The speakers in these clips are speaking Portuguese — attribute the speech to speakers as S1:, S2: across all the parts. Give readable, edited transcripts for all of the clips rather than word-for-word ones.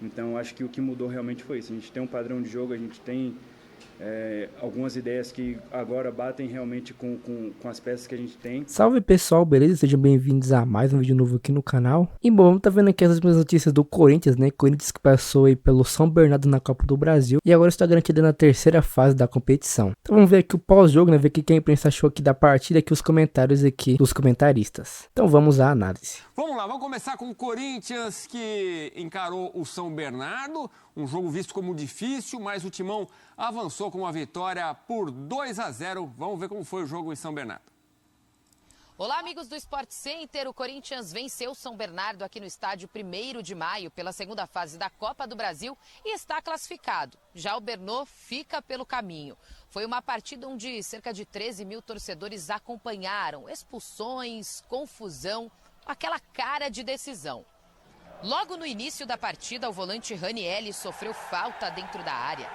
S1: Então, acho que o que mudou realmente foi isso. A gente tem um padrão de jogo, a gente tem algumas ideias que agora batem realmente com as peças que a gente tem.
S2: Salve pessoal, beleza? Sejam bem-vindos a mais um vídeo novo aqui no canal. E bom, vamos tá vendo aqui as minhas notícias do Corinthians, né? Corinthians que passou aí pelo São Bernardo na Copa do Brasil e agora está garantido na terceira fase da competição. Então vamos ver aqui o pós-jogo, né? Ver o que a imprensa achou aqui da partida, aqui os comentários aqui dos comentaristas. Então vamos à análise.
S3: Vamos lá, vamos começar com o Corinthians, que encarou o São Bernardo, um jogo visto como difícil, mas o Timão avançou com uma vitória por 2-0. Vamos ver como foi o jogo em São Bernardo.
S4: Olá, amigos do Sport Center. O Corinthians venceu o São Bernardo aqui no estádio 1º de maio pela segunda fase da Copa do Brasil e está classificado. Já o Bernô fica pelo caminho. Foi uma partida onde cerca de 13 mil torcedores acompanharam. Expulsões, confusão, aquela cara de decisão. Logo no início da partida, o volante Ranieri sofreu falta dentro da área.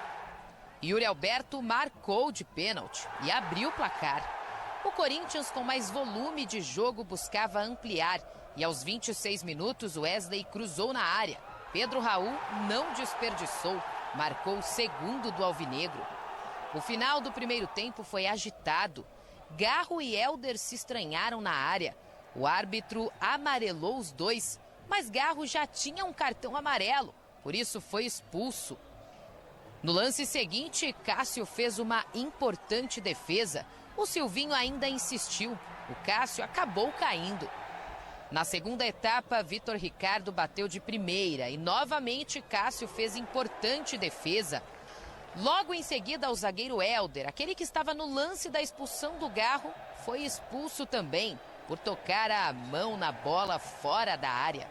S4: Yuri Alberto marcou de pênalti e abriu o placar. O Corinthians, com mais volume de jogo, buscava ampliar. E aos 26 minutos, o Wesley cruzou na área. Pedro Raul não desperdiçou, marcou o segundo do Alvinegro. O final do primeiro tempo foi agitado. Garro e Helder se estranharam na área. O árbitro amarelou os dois, mas Garro já tinha um cartão amarelo, por isso foi expulso. No lance seguinte, Cássio fez uma importante defesa. O Silvinho ainda insistiu. O Cássio acabou caindo. Na segunda etapa, Vitor Ricardo bateu de primeira e novamente Cássio fez importante defesa. Logo em seguida, o zagueiro Helder, aquele que estava no lance da expulsão do Garro, foi expulso também por tocar a mão na bola fora da área.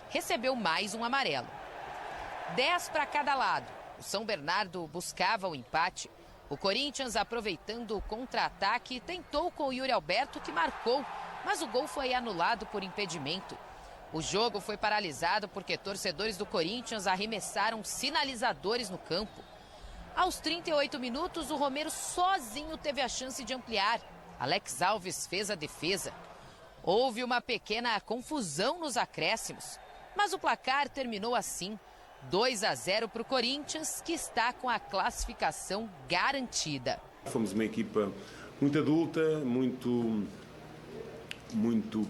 S4: Recebeu mais um amarelo. 10 para cada lado. O São Bernardo buscava o empate. O Corinthians, aproveitando o contra-ataque, tentou com o Yuri Alberto, que marcou, mas o gol foi anulado por impedimento. O jogo foi paralisado porque torcedores do Corinthians arremessaram sinalizadores no campo. Aos 38 minutos, o Romero sozinho teve a chance de ampliar. Alex Alves fez a defesa. Houve uma pequena confusão nos acréscimos, mas o placar terminou assim. 2-0 para o Corinthians, que está com a classificação garantida.
S5: Fomos uma equipa muito adulta, muito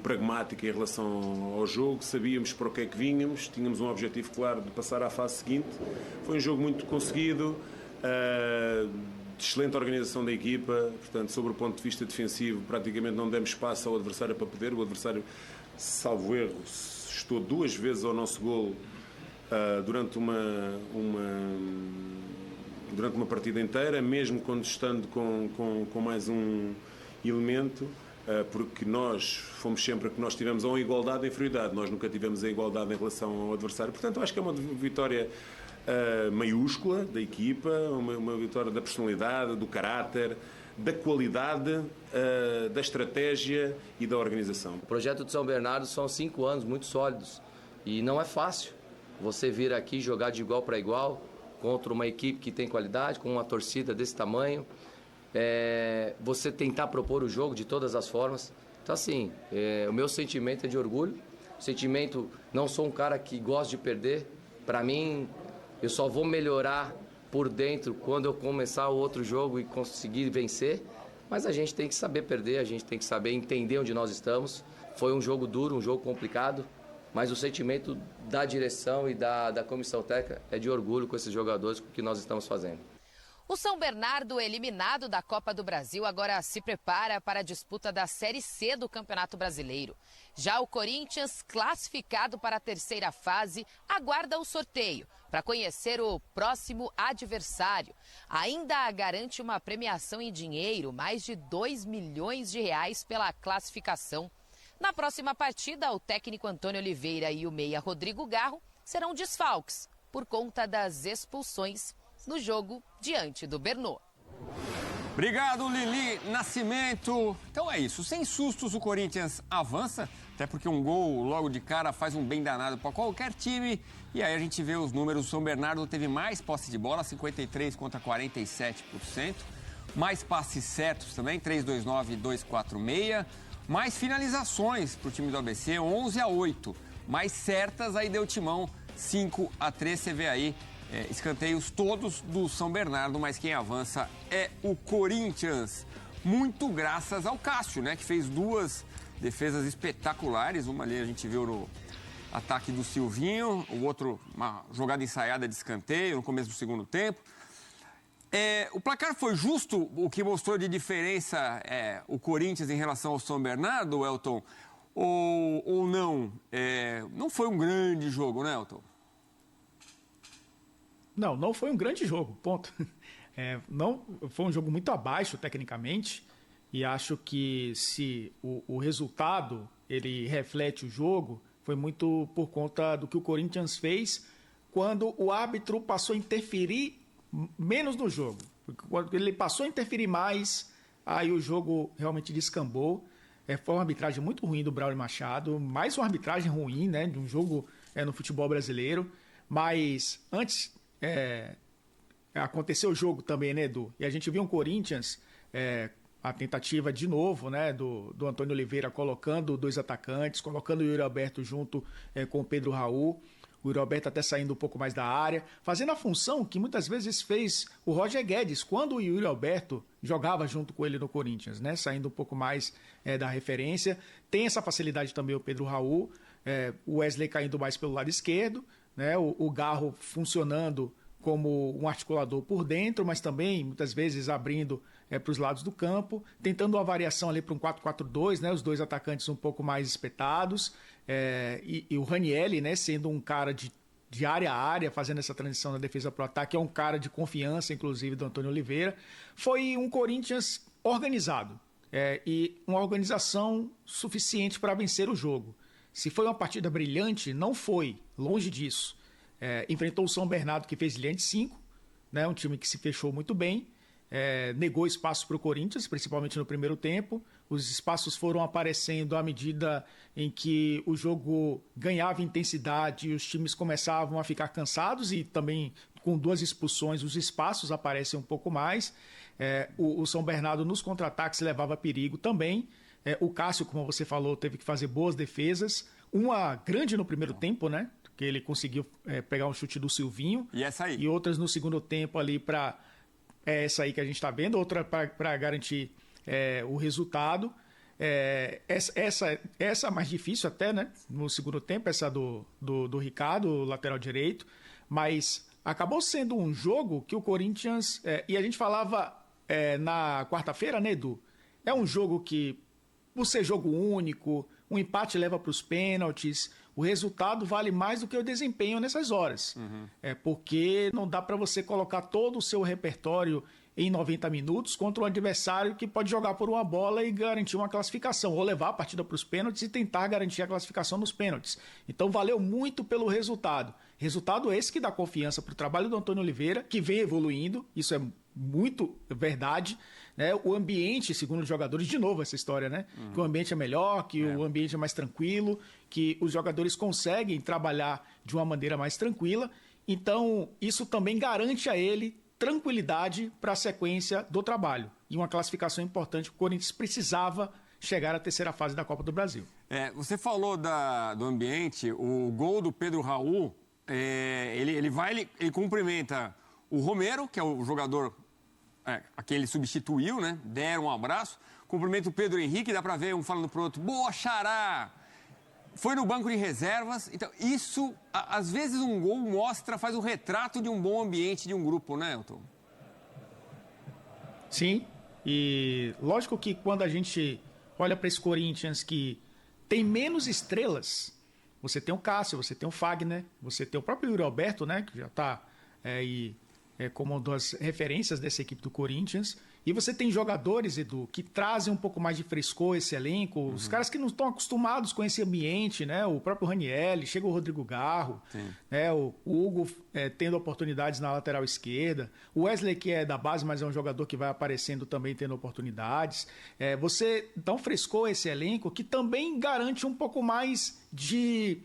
S5: pragmática em relação ao jogo. Sabíamos para o que é que vínhamos, tínhamos um objetivo claro de passar à fase seguinte. Foi um jogo muito conseguido, de excelente organização da equipa. Portanto, sobre o ponto de vista defensivo, praticamente não demos espaço ao adversário para poder. O adversário, salvo erro, estou 2 vezes ao nosso golo durante uma partida inteira, mesmo quando estando com mais um elemento, porque nós fomos sempre que nós tivemos ou a igualdade ou a inferioridade, nós nunca tivemos a igualdade em relação ao adversário. Portanto, acho que é uma vitória maiúscula da equipa, uma vitória da personalidade, do caráter, da qualidade, da estratégia e da organização.
S6: O projeto de São Bernardo são 5 anos muito sólidos e não é fácil você vir aqui jogar de igual para igual contra uma equipe que tem qualidade, com uma torcida desse tamanho, você tentar propor o jogo de todas as formas. Então assim, o meu sentimento é de orgulho, não sou um cara que gosta de perder. Para mim, eu só vou melhorar por dentro quando eu começar o outro jogo e conseguir vencer, mas a gente tem que saber perder, a gente tem que saber entender onde nós estamos. Foi um jogo duro, um jogo complicado, mas o sentimento da direção e da comissão técnica é de orgulho com esses jogadores, com o que nós estamos fazendo.
S4: O São Bernardo, eliminado da Copa do Brasil, agora se prepara para a disputa da Série C do Campeonato Brasileiro. Já o Corinthians, classificado para a terceira fase, aguarda o sorteio para conhecer o próximo adversário. Ainda garante uma premiação em dinheiro, mais de 2 milhões de reais pela classificação. Na próxima partida, o técnico Antônio Oliveira e o meia Rodrigo Garro serão desfalques por conta das expulsões no jogo diante do Bernô.
S3: Obrigado, Lili Nascimento. Então é isso, sem sustos o Corinthians avança, até porque um gol logo de cara faz um bem danado para qualquer time. E aí a gente vê os números, o São Bernardo teve mais posse de bola, 53% contra 47%. Mais passes certos também, 329 e 246. Mais finalizações para o time do ABC, 11-8. Mais certas, aí deu Timão, 5-3. Você vê aí escanteios todos do São Bernardo, mas quem avança é o Corinthians. Muito graças ao Cássio, né, que fez 2 defesas espetaculares. Uma ali a gente viu no ataque do Silvinho, o outro uma jogada ensaiada de escanteio no começo do segundo tempo. O placar foi justo, o que mostrou de diferença o Corinthians em relação ao São Bernardo, Elton? Ou não? Não foi um grande jogo, né, Elton?
S7: Não foi um grande jogo, ponto. Não, foi um jogo muito abaixo tecnicamente, e acho que se o resultado ele reflete o jogo, foi muito por conta do que o Corinthians fez quando o árbitro passou a interferir menos no jogo. Quando ele passou a interferir mais, aí o jogo realmente descambou. Foi uma arbitragem muito ruim do Braulio Machado, mais uma arbitragem ruim, né, de um jogo no futebol brasileiro. Mas antes aconteceu o jogo também, né, Edu? E a gente viu um Corinthians, a tentativa de novo, né, do Antônio Oliveira colocando 2 atacantes, colocando o Yuri Alberto junto com o Pedro Raul. O Yuri Alberto até saindo um pouco mais da área, fazendo a função que muitas vezes fez o Roger Guedes, quando o Yuri Alberto jogava junto com ele no Corinthians, né? Saindo um pouco mais da referência. Tem essa facilidade também o Pedro Raul, o Wesley caindo mais pelo lado esquerdo, né? O Garro funcionando como um articulador por dentro, mas também muitas vezes abrindo para os lados do campo, tentando uma variação ali para um 4-4-2, né? Os 2 atacantes um pouco mais espetados, e o Ranielli, né, sendo um cara de área a área, fazendo essa transição da defesa para o ataque, é um cara de confiança, inclusive, do Antônio Oliveira. Foi um Corinthians organizado, e uma organização suficiente para vencer o jogo. Se foi uma partida brilhante, não foi, longe disso. Enfrentou o São Bernardo, que fez linha de 5, né, um time que se fechou muito bem, negou espaço para o Corinthians, principalmente no primeiro tempo. Os espaços foram aparecendo à medida em que o jogo ganhava intensidade e os times começavam a ficar cansados, e também com 2 expulsões os espaços aparecem um pouco mais. O São Bernardo nos contra-ataques levava perigo também. O Cássio, como você falou, teve que fazer boas defesas. Uma grande no primeiro tempo, né? Que ele conseguiu pegar um chute do Silvinho.
S3: E essa aí?
S7: E outras no segundo tempo ali para... essa aí que a gente está vendo, outra para garantir o resultado. Essa mais difícil até, né? No segundo tempo, essa do Ricardo, lateral direito. Mas acabou sendo um jogo que o Corinthians... e a gente falava na quarta-feira, né, Edu? É um jogo que, por ser jogo único, um empate leva para os pênaltis, o resultado vale mais do que o desempenho nessas horas. Porque não dá para você colocar todo o seu repertório em 90 minutos contra um adversário que pode jogar por uma bola e garantir uma classificação, ou levar a partida para os pênaltis e tentar garantir a classificação nos pênaltis. Então valeu muito pelo resultado. Resultado esse que dá confiança para o trabalho do Antônio Oliveira, que vem evoluindo, isso é muito verdade, né? O ambiente, segundo os jogadores, de novo essa história, né? Que o ambiente é melhor, que o ambiente é mais tranquilo, que os jogadores conseguem trabalhar de uma maneira mais tranquila. Então, isso também garante a ele tranquilidade para a sequência do trabalho. E uma classificação importante, o Corinthians precisava chegar à terceira fase da Copa do Brasil.
S3: Você falou do ambiente, o gol do Pedro Raul, ele cumprimenta o Romero, que é o jogador a quem ele substituiu, né? Deram um abraço. Cumprimenta o Pedro Henrique, dá para ver um falando pro outro, boa, Xará! Foi no banco de reservas. Então, isso, às vezes um gol faz um retrato de um bom ambiente de um grupo, né, Elton?
S7: Sim, e lógico que quando a gente olha para esse Corinthians que tem menos estrelas, você tem o Cássio, você tem o Fagner, você tem o próprio Yuri Alberto, né, que já está aí como uma das referências dessa equipe do Corinthians. E você tem jogadores, Edu, que trazem um pouco mais de frescor esse elenco. Os caras que não estão acostumados com esse ambiente, né? O próprio Ranielli, chega o Rodrigo Garro, né? O Hugo tendo oportunidades na lateral esquerda. O Wesley, que é da base, mas é um jogador que vai aparecendo também tendo oportunidades. Você dá um frescor a esse elenco que também garante um pouco mais de...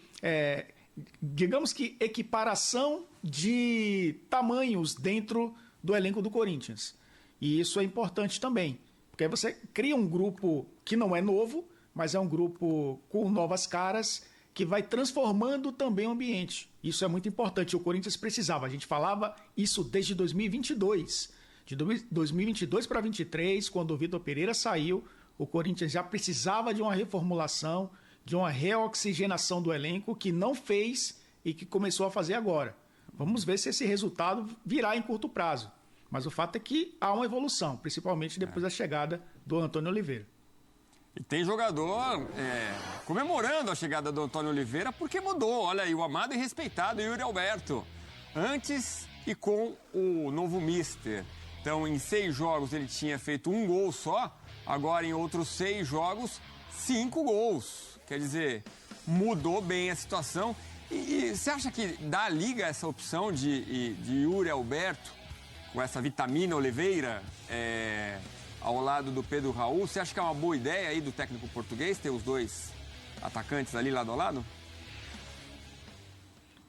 S7: digamos que equiparação de tamanhos dentro do elenco do Corinthians. E isso é importante também, porque aí você cria um grupo que não é novo, mas é um grupo com novas caras que vai transformando também o ambiente. Isso é muito importante. O Corinthians precisava. A gente falava isso desde 2022. De 2022 para 2023, quando o Vitor Pereira saiu, o Corinthians já precisava de uma reformulação, de uma reoxigenação do elenco, que não fez e que começou a fazer agora. Vamos ver se esse resultado virá em curto prazo. Mas o fato é que há uma evolução, principalmente depois da chegada do Antônio Oliveira.
S3: E tem jogador comemorando a chegada do Antônio Oliveira porque mudou. Olha aí, o amado e respeitado Yuri Alberto. Antes e com o novo mister. Então, em 6 jogos ele tinha feito 1 gol só. Agora, em outros 6 jogos, 5 gols. Quer dizer, mudou bem a situação. E você acha que dá liga essa opção de Yuri Alberto com essa vitamina Oliveira ao lado do Pedro Raul? Você acha que é uma boa ideia aí do técnico português ter os 2 atacantes ali lado a lado?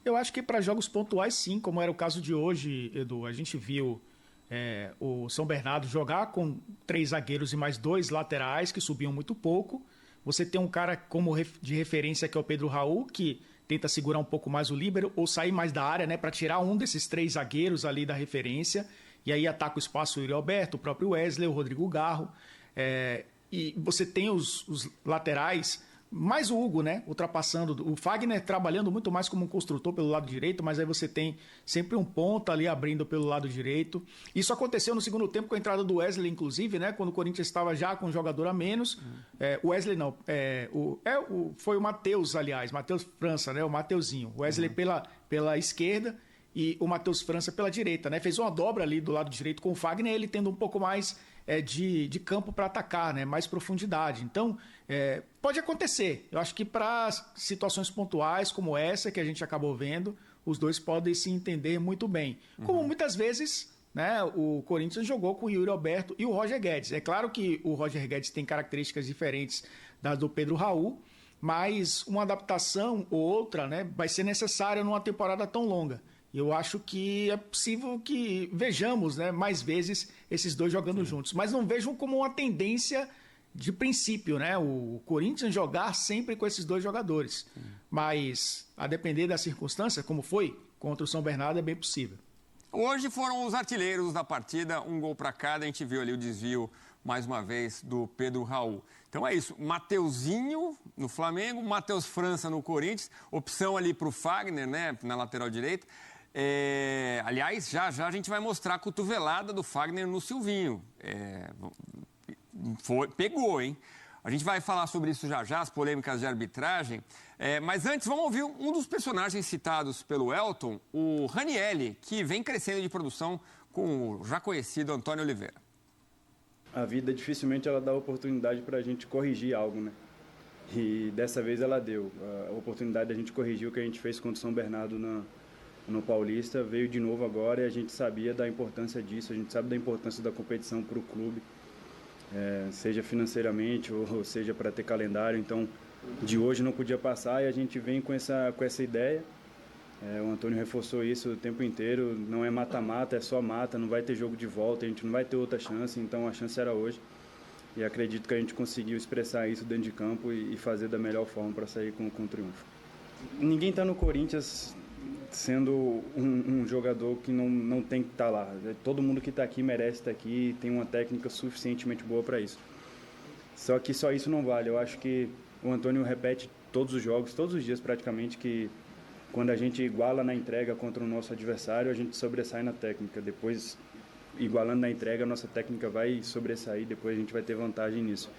S7: Eu acho que para jogos pontuais sim, como era o caso de hoje, Edu. A gente viu o São Bernardo jogar com 3 zagueiros e mais 2 laterais que subiam muito pouco. Você tem um cara de referência que é o Pedro Raul, que tenta segurar um pouco mais o líbero ou sair mais da área, né, para tirar um desses 3 zagueiros ali da referência. E aí ataca o espaço o Yuri Alberto, o próprio Wesley, o Rodrigo Garro. E você tem os laterais, mais o Hugo, né, ultrapassando. O Fagner trabalhando muito mais como um construtor pelo lado direito, mas aí você tem sempre um ponta ali abrindo pelo lado direito. Isso aconteceu no segundo tempo com a entrada do Wesley, inclusive, né, quando o Corinthians estava já com um jogador a menos. O Wesley não, foi o Matheus, aliás, Matheus França, né, o Mateuzinho. O Wesley pela esquerda e o Matheus França pela direita, né? Fez uma dobra ali do lado direito com o Fagner, ele tendo um pouco mais de campo para atacar, né? Mais profundidade. Então, pode acontecer. Eu acho que para situações pontuais como essa que a gente acabou vendo, os 2 podem se entender muito bem. Como muitas vezes, né, o Corinthians jogou com o Yuri Alberto e o Roger Guedes. É claro que o Roger Guedes tem características diferentes das do Pedro Raul, mas uma adaptação ou outra, né, vai ser necessária numa temporada tão longa. Eu acho que é possível que vejamos, né, mais vezes esses 2 jogando juntos. Mas não vejam como uma tendência de princípio, né? O Corinthians jogar sempre com esses 2 jogadores. Mas, a depender da circunstância, como foi contra o São Bernardo, é bem possível.
S3: Hoje foram os artilheiros da partida, 1 gol para cada. A gente viu ali o desvio, mais uma vez, do Pedro Raul. Então é isso, Mateuzinho no Flamengo, Matheus França no Corinthians. Opção ali para o Fagner, né, na lateral direita. Aliás, já a gente vai mostrar a cotovelada do Fagner no Silvinho. Pegou, hein? A gente vai falar sobre isso já, as polêmicas de arbitragem. Mas antes, vamos ouvir um dos personagens citados pelo Elton, o Ranielli, que vem crescendo de produção com o já conhecido Antônio Oliveira.
S1: A vida dificilmente ela dá oportunidade para a gente corrigir algo, né? E dessa vez ela deu. A oportunidade da gente corrigir o que a gente fez contra o São Bernardo no Paulista veio de novo agora e a gente sabia da importância disso, a gente sabe da importância da competição para o clube, seja financeiramente ou seja para ter calendário. Então, de hoje não podia passar e a gente vem com essa ideia. O Antônio reforçou isso o tempo inteiro, não é mata-mata, é só mata, não vai ter jogo de volta, a gente não vai ter outra chance, então a chance era hoje. E acredito que a gente conseguiu expressar isso dentro de campo e fazer da melhor forma para sair com triunfo. Ninguém está no Corinthians sendo um jogador que não tem que estar lá. Todo mundo que está aqui merece estar aqui, tem uma técnica suficientemente boa para isso. Só que só isso não vale. Eu acho que o Antônio repete todos os jogos, todos os dias praticamente, que quando a gente iguala na entrega contra o nosso adversário, a gente sobressai na técnica. Depois, igualando na entrega, a nossa técnica vai sobressair, depois a gente vai ter vantagem nisso.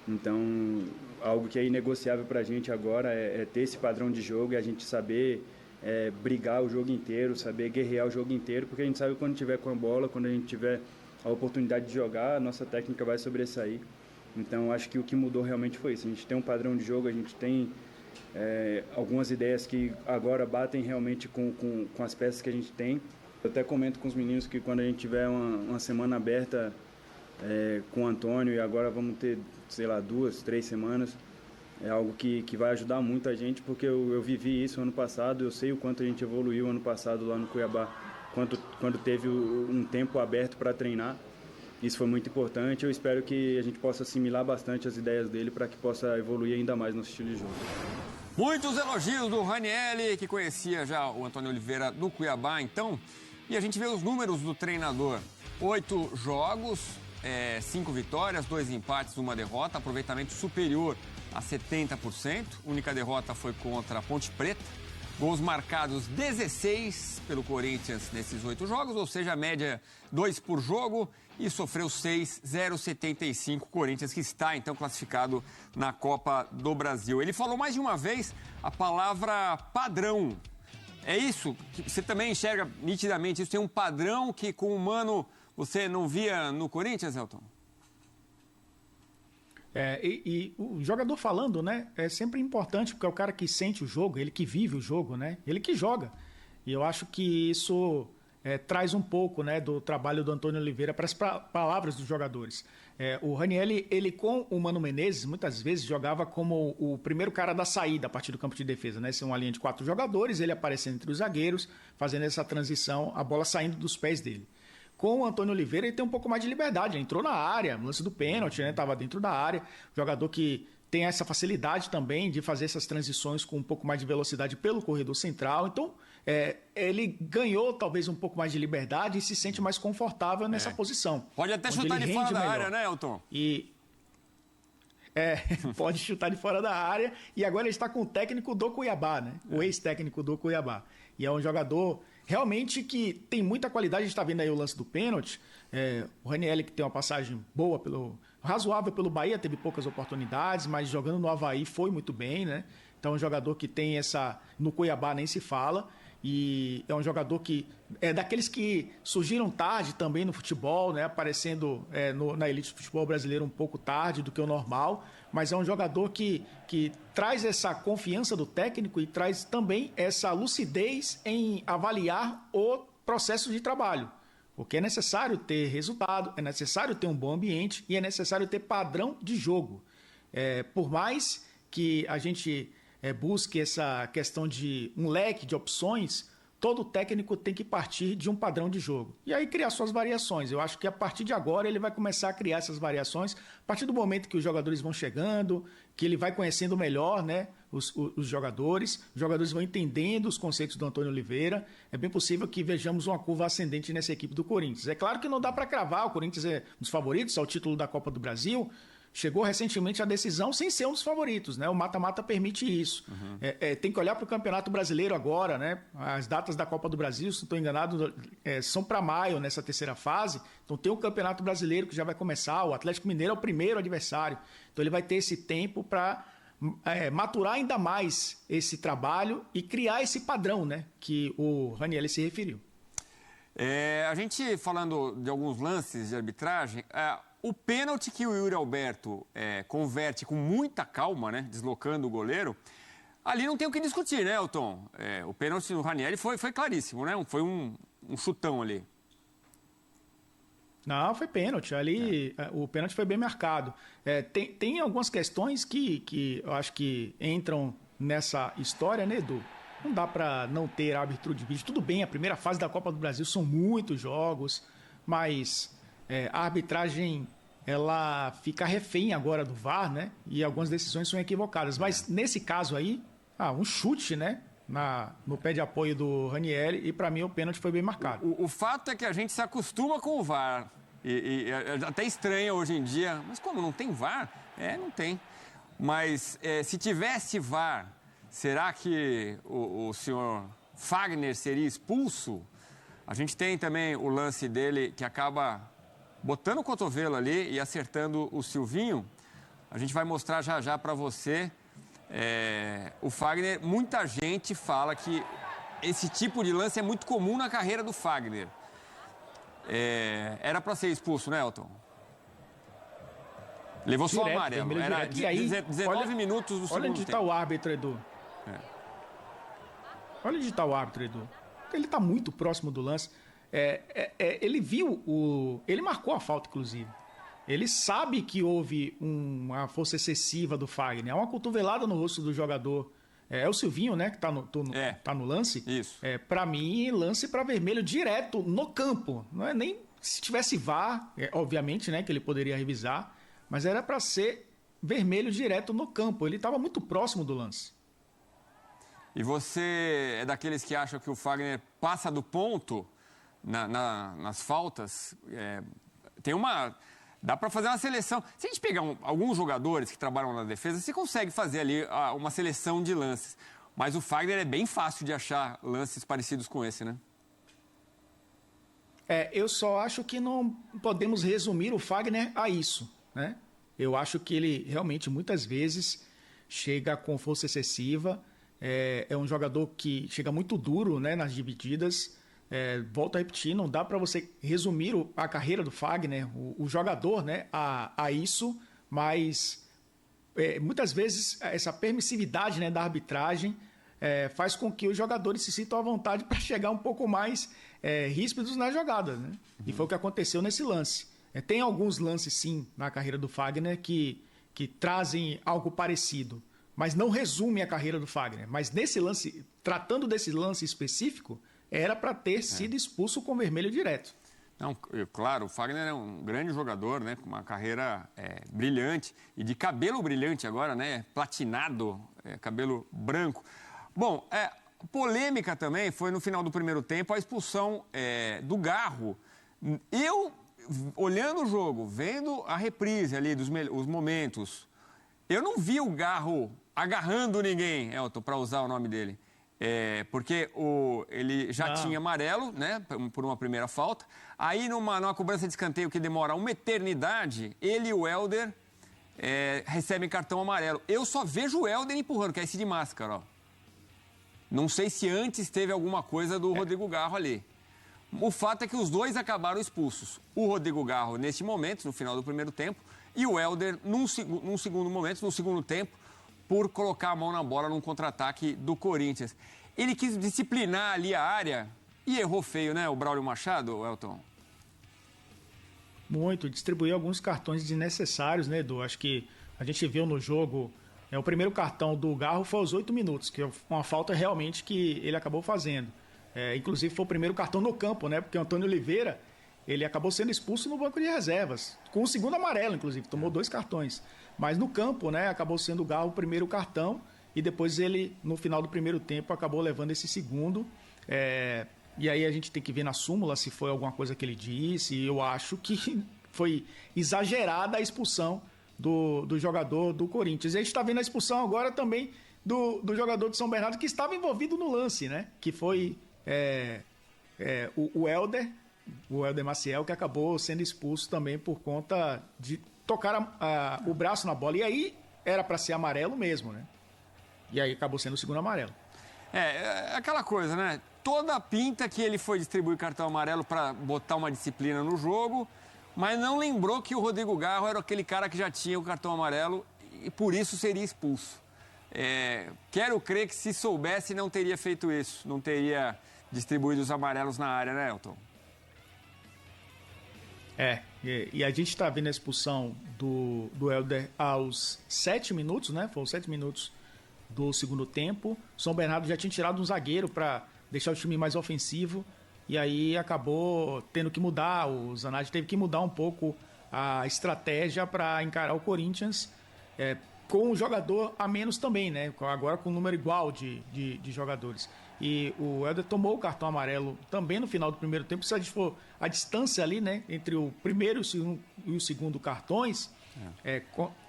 S1: Então, algo que é inegociável para a gente agora é ter esse padrão de jogo e a gente saber brigar o jogo inteiro, saber guerrear o jogo inteiro, porque a gente sabe que quando tiver com a bola, quando a gente tiver a oportunidade de jogar, a nossa técnica vai sobressair. Então, acho que o que mudou realmente foi isso. A gente tem um padrão de jogo, a gente tem algumas ideias que agora batem realmente com as peças que a gente tem. Eu até comento com os meninos que quando a gente tiver uma semana aberta com o Antônio, e agora vamos ter, sei lá, 2, 3 semanas, é algo que vai ajudar muito a gente, porque eu vivi isso ano passado, eu sei o quanto a gente evoluiu ano passado lá no Cuiabá, quando teve um tempo aberto para treinar. Isso foi muito importante, eu espero que a gente possa assimilar bastante as ideias dele para que possa evoluir ainda mais nosso estilo de jogo.
S3: Muitos elogios do Ranieri, que conhecia já o Antônio Oliveira do Cuiabá, então. E a gente vê os números do treinador. 8 jogos, 5 vitórias, 2 empates, 1 derrota. Aproveitamento superior a 70%. A única derrota foi contra a Ponte Preta. Gols marcados 16 pelo Corinthians nesses 8 jogos, ou seja, a média 2 por jogo, e sofreu 6, 0,75. Corinthians que está, então, classificado na Copa do Brasil. Ele falou mais de uma vez a palavra padrão. É isso? Que você também enxerga nitidamente isso? Tem um padrão que com o Mano você não via no Corinthians, Elton?
S7: E o jogador falando, né, é sempre importante, porque é o cara que sente o jogo, ele que vive o jogo, né, ele que joga. E eu acho que isso traz um pouco, né, do trabalho do Antônio Oliveira para as palavras dos jogadores. O Ranieri, ele com o Mano Menezes, muitas vezes jogava como o primeiro cara da saída a partir do campo de defesa, né, ser uma linha de 4 jogadores, ele aparecendo entre os zagueiros, fazendo essa transição, a bola saindo dos pés dele. Com o Antônio Oliveira, ele tem um pouco mais de liberdade. Ele entrou na área, no lance do pênalti, né? Estava dentro da área. Jogador que tem essa facilidade também de fazer essas transições com um pouco mais de velocidade pelo corredor central. Então, ele ganhou talvez um pouco mais de liberdade e se sente mais confortável nessa posição.
S3: Pode até chutar de fora da área, né, Elton?
S7: Pode chutar de fora da área. E agora ele está com o técnico do Cuiabá, né? O ex-técnico do Cuiabá. E é um jogador realmente que tem muita qualidade. A gente está vendo aí o lance do pênalti. O Ranieri, que tem uma passagem boa, razoável pelo Bahia, teve poucas oportunidades, mas jogando no Avaí foi muito bem, né? Então é um jogador que tem essa... No Cuiabá nem se fala. E é um jogador que é daqueles que surgiram tarde também no futebol, né? Aparecendo na elite do futebol brasileiro um pouco tarde do que o normal, mas é um jogador que traz essa confiança do técnico e traz também essa lucidez em avaliar o processo de trabalho, porque é necessário ter resultado, é necessário ter um bom ambiente e é necessário ter padrão de jogo. Por mais que a gente busque essa questão de um leque de opções, todo técnico tem que partir de um padrão de jogo. E aí criar suas variações. Eu acho que a partir de agora ele vai começar a criar essas variações, a partir do momento que os jogadores vão chegando, que ele vai conhecendo melhor, né, os jogadores vão entendendo os conceitos do Antônio Oliveira. É bem possível que vejamos uma curva ascendente nessa equipe do Corinthians. É claro que não dá para cravar, o Corinthians é um dos favoritos ao título da Copa do Brasil. Chegou recentemente a decisão sem ser um dos favoritos, né? O mata-mata permite isso. Tem que olhar para o Campeonato Brasileiro agora, né? As datas da Copa do Brasil, se não estou enganado, são para maio nessa terceira fase. Então tem o Campeonato Brasileiro que já vai começar. O Atlético Mineiro é o primeiro adversário. Então ele vai ter esse tempo para maturar ainda mais esse trabalho e criar esse padrão, né? Que o Ranieri se referiu.
S3: A gente falando de alguns lances de arbitragem... O pênalti que o Yuri Alberto converte com muita calma, né, deslocando o goleiro, ali não tem o que discutir, né, Elton? O pênalti do Ranieri foi claríssimo, né? Foi um chutão ali.
S7: Não, foi pênalti. Ali o pênalti foi bem marcado. Tem algumas questões que eu acho que entram nessa história, né, Edu? Não dá para não ter árbitro de vídeo. Tudo bem, a primeira fase da Copa do Brasil são muitos jogos, mas... a arbitragem ela fica refém agora do VAR, né? E algumas decisões são equivocadas. Mas nesse caso aí, um chute, né? No pé de apoio do Ranieri, e para mim o pênalti foi bem marcado.
S3: O fato é que a gente se acostuma com o VAR. E até estranha hoje em dia. Mas como não tem VAR? Não tem. Mas se tivesse VAR, será que o senhor Fagner seria expulso? A gente tem também o lance dele que acaba botando o cotovelo ali e acertando o Silvinho. A gente vai mostrar já já para você. O Fagner, muita gente fala que esse tipo de lance é muito comum na carreira do Fagner. Era para ser expulso, né, Elton? Levou só o amarelo. Era 19 minutos do segundo tempo.
S7: Olha onde está o árbitro, Edu. Olha onde está o árbitro, Edu. Ele está muito próximo do lance. Ele viu ele marcou a falta, inclusive. Ele sabe que houve uma força excessiva do Fagner. É uma cotovelada no rosto do jogador. É o Silvinho, né, que tá no lance.
S3: Isso.
S7: Para mim, lance para vermelho direto no campo. Não é nem se tivesse VAR, obviamente, né, que ele poderia revisar, mas era para ser vermelho direto no campo. Ele estava muito próximo do lance.
S3: E você é daqueles que acham que o Fagner passa do ponto nas faltas? Tem uma... Dá para fazer uma seleção. Se a gente pegar alguns jogadores que trabalham na defesa, você consegue fazer ali uma seleção de lances. Mas o Fagner é bem fácil de achar lances parecidos com esse, né?
S7: Eu só acho que não podemos resumir o Fagner a isso, né? Eu acho que ele realmente muitas vezes chega com força excessiva. É um jogador que chega muito duro, né, nas divididas. Volto a repetir, não dá para você resumir a carreira do Fagner, o jogador, né, a isso, mas muitas vezes essa permissividade, né, da arbitragem faz com que os jogadores se sintam à vontade para chegar um pouco mais ríspidos nas jogadas, né? E foi o que aconteceu nesse lance. Tem alguns lances, sim, na carreira do Fagner que trazem algo parecido, mas não resume a carreira do Fagner. Mas nesse lance, tratando desse lance específico, era para ter sido expulso com vermelho direto.
S3: Não, claro, o Fagner é um grande jogador, né, com uma carreira brilhante e de cabelo brilhante agora, né, platinado, cabelo branco. Bom, polêmica também foi no final do primeiro tempo a expulsão do Garro. Eu, olhando o jogo, vendo a reprise ali os momentos, eu não vi o Garro agarrando ninguém, Elton, para usar o nome dele. Porque ele já tinha amarelo, né, por uma primeira falta. Aí, numa cobrança de escanteio que demora uma eternidade, ele e o Helder recebem cartão amarelo. Eu só vejo o Helder empurrando, que é esse de máscara, ó. Não sei se antes teve alguma coisa do Rodrigo Garro ali. O fato é que os dois acabaram expulsos. O Rodrigo Garro, neste momento, no final do primeiro tempo, e o Helder, num segundo momento, no segundo tempo, por colocar a mão na bola num contra-ataque do Corinthians. Ele quis disciplinar ali a área e errou feio, né, o Braulio Machado, Elton?
S7: Muito, distribuiu alguns cartões desnecessários, né, Edu? Acho que a gente viu no jogo, o primeiro cartão do Garro foi aos 8 minutos, que é uma falta realmente que ele acabou fazendo. Inclusive foi o primeiro cartão no campo, né, porque o Antônio Oliveira, ele acabou sendo expulso no banco de reservas, com o segundo amarelo, inclusive, tomou 2 cartões. Mas no campo, né, acabou sendo o Garro o primeiro cartão e depois ele, no final do primeiro tempo, acabou levando esse segundo. E aí a gente tem que ver na súmula se foi alguma coisa que ele disse. E eu acho que foi exagerada a expulsão do jogador do Corinthians. E a gente está vendo a expulsão agora também do jogador de São Bernardo que estava envolvido no lance, né? Que foi o Helder Maciel, que acabou sendo expulso também por conta de tocar o braço na bola. E aí era para ser amarelo mesmo, né? E aí acabou sendo o segundo amarelo.
S3: Aquela coisa, né? Toda a pinta que ele foi distribuir cartão amarelo para botar uma disciplina no jogo, mas não lembrou que o Rodrigo Garro era aquele cara que já tinha o cartão amarelo e por isso seria expulso. Quero crer que se soubesse não teria feito isso, não teria distribuído os amarelos na área, né, Elton?
S7: E a gente está vendo a expulsão do Helder aos 7 minutos, né? Foram 7 minutos do segundo tempo. São Bernardo já tinha tirado um zagueiro para deixar o time mais ofensivo e aí acabou tendo que mudar. O Zanetti teve que mudar um pouco a estratégia para encarar o Corinthians com um jogador a menos também, né? Agora com um número igual de jogadores. E o Helder tomou o cartão amarelo também no final do primeiro tempo. Se a gente for a distância ali, né, entre o primeiro e o segundo cartões,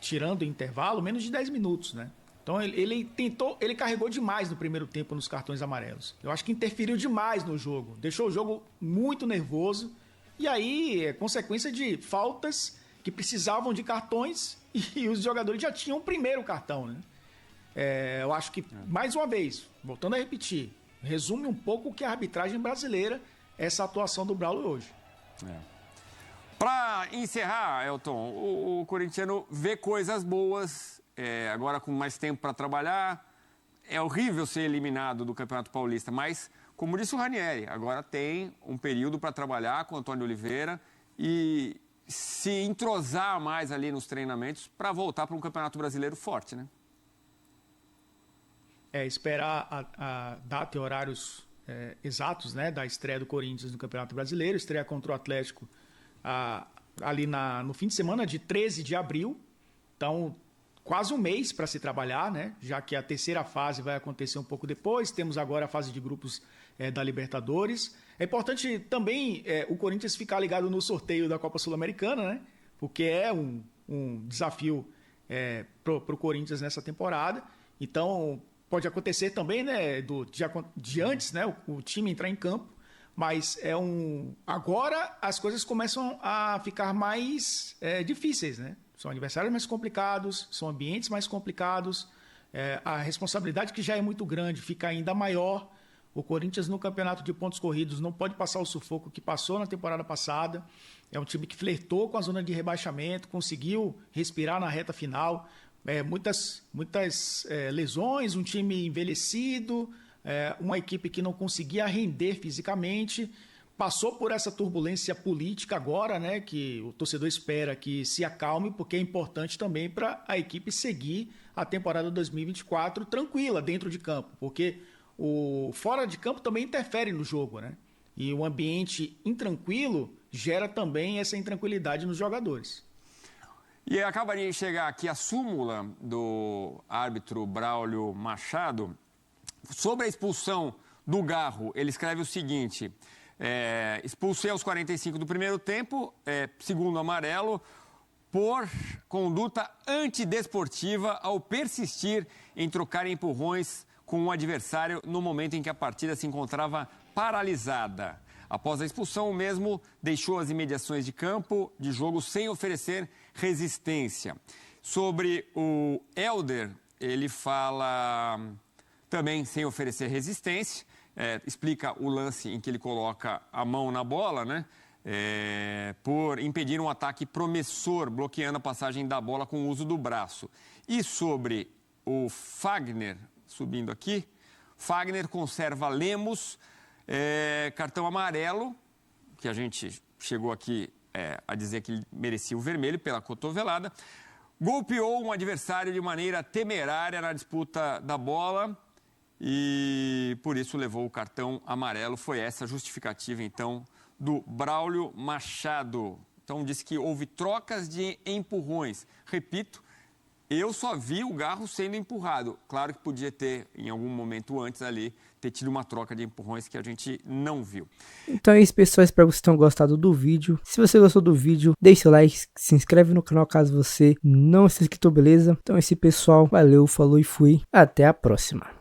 S7: tirando o intervalo, menos de 10 minutos, né? Então ele carregou demais no primeiro tempo nos cartões amarelos. Eu acho que interferiu demais no jogo, deixou o jogo muito nervoso. E aí é consequência de faltas que precisavam de cartões e os jogadores já tinham o primeiro cartão, né? Eu acho que, mais uma vez, voltando a repetir, resume um pouco o que é a arbitragem brasileira, essa atuação do Braulio hoje.
S3: Para encerrar, Elton, o corintiano vê coisas boas, agora com mais tempo para trabalhar. É horrível ser eliminado do Campeonato Paulista, mas, como disse o Ranieri, agora tem um período para trabalhar com o Antônio Oliveira e se entrosar mais ali nos treinamentos para voltar para um Campeonato Brasileiro forte, né?
S7: Esperar a data e horários exatos, né, da estreia do Corinthians no Campeonato Brasileiro, estreia contra o Atlético ali no fim de semana de 13 de abril. Então, quase um mês para se trabalhar, né? Já que a terceira fase vai acontecer um pouco depois. Temos agora a fase de grupos da Libertadores. É importante também o Corinthians ficar ligado no sorteio da Copa Sul-Americana, né? Porque é um desafio para o Corinthians nessa temporada. Então, pode acontecer também, né, de antes, né, o time entrar em campo, mas agora as coisas começam a ficar mais difíceis, né? São adversários mais complicados, são ambientes mais complicados, a responsabilidade que já é muito grande fica ainda maior. O Corinthians no campeonato de pontos corridos não pode passar o sufoco que passou na temporada passada. É um time que flertou com a zona de rebaixamento, conseguiu respirar na reta final. Muitas lesões, um time envelhecido, uma equipe que não conseguia render fisicamente. Passou por essa turbulência política agora, né, que o torcedor espera que se acalme, porque é importante também para a equipe seguir a temporada 2024 tranquila dentro de campo, porque o fora de campo também interfere no jogo, né? E o ambiente intranquilo gera também essa intranquilidade nos jogadores.
S3: E acaba de chegar aqui a súmula do árbitro Braulio Machado sobre a expulsão do Garro. Ele escreve o seguinte: expulsei aos 45 do primeiro tempo, segundo amarelo, por conduta antidesportiva ao persistir em trocar empurrões com o adversário no momento em que a partida se encontrava paralisada. Após a expulsão, o mesmo deixou as imediações de campo de jogo sem oferecer resistência. Sobre o Helder, ele fala também sem oferecer resistência, explica o lance em que ele coloca a mão na bola, né? Por impedir um ataque promissor, bloqueando a passagem da bola com o uso do braço. E sobre o Fagner, subindo aqui, Fagner conserva Lemos, cartão amarelo, que a gente chegou aqui a dizer que ele merecia o vermelho pela cotovelada, golpeou um adversário de maneira temerária na disputa da bola e por isso levou o cartão amarelo. Foi essa a justificativa, então, do Braulio Machado. Então, disse que houve trocas de empurrões. Repito, eu só vi o Garro sendo empurrado. Claro que podia ter, em algum momento antes ali, ter tido uma troca de empurrões que a gente não viu.
S2: Então é isso, pessoal. Espero que vocês tenham gostado do vídeo. Se você gostou do vídeo, deixe o like, se inscreve no canal caso você não seja inscrito, beleza? Então é isso, pessoal. Valeu, falou e fui. Até a próxima.